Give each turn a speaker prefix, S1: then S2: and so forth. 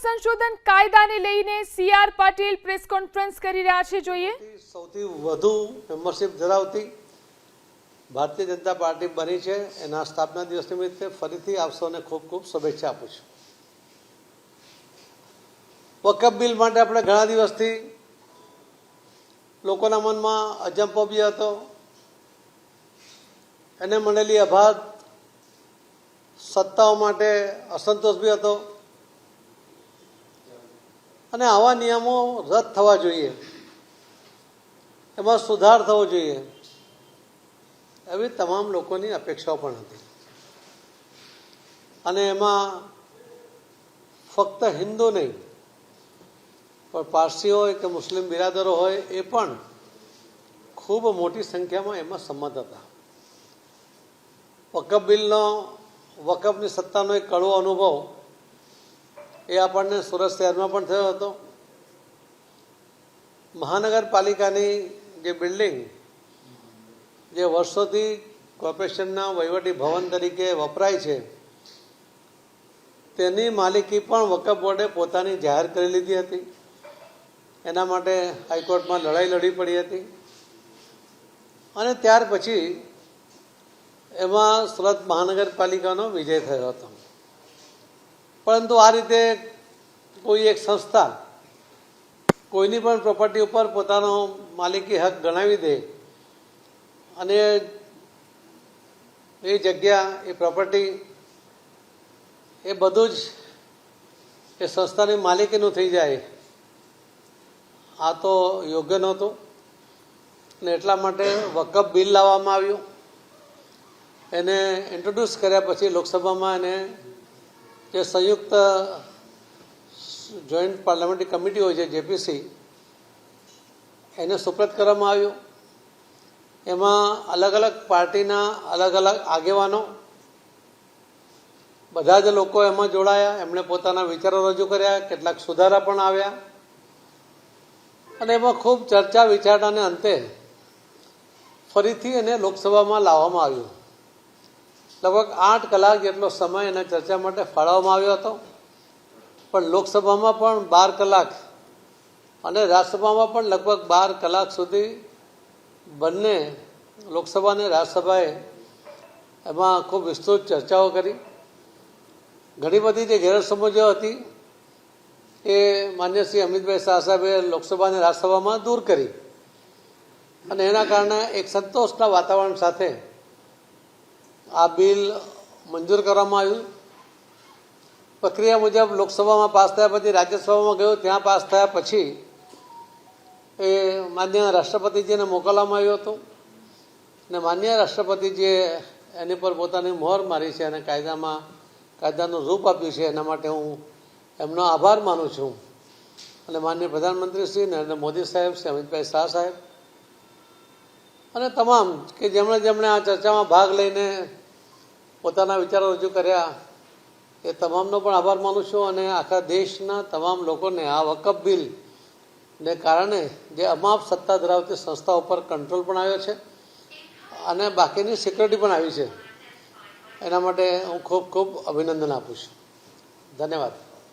S1: સંશોધન કાયદાને લઈને સીઆર પાટીલ પ્રેસ કોન્ફરન્સ કરી રહ્યા છે। જોઈએ
S2: સૌથી વધુ મેમ્બરશિપ ધરાવતી ભારતીય જનતા પાર્ટી બની છે। એના સ્થાપના દિવસ નિમિત્તે ફરીથી આપ સૌને ખૂબ ખૂબ શુભેચ્છા આપું છું। વકફ બિલ માટે આપણે ઘણા દિવસથી લોકોના મનમાં અજંપો બી હતો, એને મળેલી અભાગ સત્તાઓ માટે અસંતોષ બી હતો અને આવા નિયમો રદ થવા જોઈએ, એમાં સુધાર થવો જોઈએ, એવી તમામ લોકોની અપેક્ષાઓ પણ હતી। અને એમાં ફક્ત હિન્દુ નહીં પણ પારસી હોય કે મુસ્લિમ બિરાદરો હોય એ પણ ખૂબ મોટી સંખ્યામાં એમાં સંમત હતા। વકફ બિલનો વકફની સત્તાનો એક કડવો અનુભવ એ આપણને સુરત શહેરમાં પણ થયો હતો। મહાનગરપાલિકાની જે બિલ્ડિંગ જે વર્ષોથી કોર્પોરેશનના વહીવટી ભવન તરીકે વપરાય છે, તેની માલિકી પણ વકફ બોર્ડે પોતાની જાહેર કરી લીધી હતી। એના માટે હાઈકોર્ટમાં લડાઈ લડવી પડી હતી અને ત્યાર પછી એમાં સુરત મહાનગરપાલિકાનો વિજય થયો હતો। પરંતુ આ રીતે કોઈ એક સંસ્થા કોઈની પણ પ્રોપર્ટી ઉપર પોતાનો માલિકી હક ગણાવી દે અને એ જગ્યા, એ પ્રોપર્ટી, એ બધું જ એ સંસ્થાની માલિકીનું થઈ જાય, આ તો યોગ્ય નહોતું અને એટલા માટે વકફ બિલ લાવવામાં આવ્યું। એને ઇન્ટ્રોડ્યુસ કર્યા પછી લોકસભામાં એને જે સંયુક્ત જોઈન્ટ પાર્લામેન્ટરી કમિટી હોય છે જેપીસી, એને સુપ્રત કરવામાં આવ્યું। એમાં અલગ અલગ પાર્ટીના અલગ અલગ આગેવાનો બધા જ લોકો એમાં જોડાયા, એમણે પોતાના વિચારો રજૂ કર્યા, કેટલાક સુધારા પણ આવ્યા અને એમાં ખૂબ ચર્ચા વિચારણાને અંતે ફરીથી એને લોકસભામાં લાવવામાં આવ્યું। લગભગ 8 કલાક જેટલો સમય એના ચર્ચા માટે ફાળવવામાં આવ્યો હતો, પણ લોકસભામાં પણ 12 કલાક અને રાજ્યસભામાં પણ લગભગ 12 કલાક સુધી બંને લોકસભા અને રાજ્યસભાએ એમાં ખૂબ વિસ્તૃત ચર્ચાઓ કરી। ઘણી બધી જે ગેરસમજો હતી એ માન્ય શ્રી અમિતભાઈ શાહ સાહેબે લોકસભા અને રાજ્યસભામાં દૂર કરી અને એના કારણે એક સંતોષના વાતાવરણ સાથે આ બિલ મંજૂર કરવામાં આવ્યું। પ્રક્રિયા મુજબ લોકસભામાં પાસ થયા પછી રાજ્યસભામાં ગયું, ત્યાં પાસ થયા પછી એ માન્ય રાષ્ટ્રપતિજીને મોકલવામાં આવ્યું હતું અને માન્ય રાષ્ટ્રપતિજીએ એની પર પોતાની મોહર મારી છે અને કાયદાનું રૂપ આપ્યું છે। એના માટે હું એમનો આભાર માનું છું અને માન્ય પ્રધાનમંત્રી શ્રી નરેન્દ્ર મોદી સાહેબ, શ્રી અમિતભાઈ શાહ સાહેબ અને તમામ કે જેમણે આ ચર્ચામાં ભાગ લઈને પોતાના વિચારો રજૂ કર્યા, એ તમામનો પણ આભાર માનું છું અને આખા દેશના તમામ લોકોને આ વકફ બિલને કારણે જે અમાપ સત્તા ધરાવતી સંસ્થાઓ પર કંટ્રોલ પણ આવ્યો છે અને બાકીની સિક્યોરિટી પણ આવી છે, એના માટે હું ખૂબ ખૂબ અભિનંદન આપું છું। ધન્યવાદ।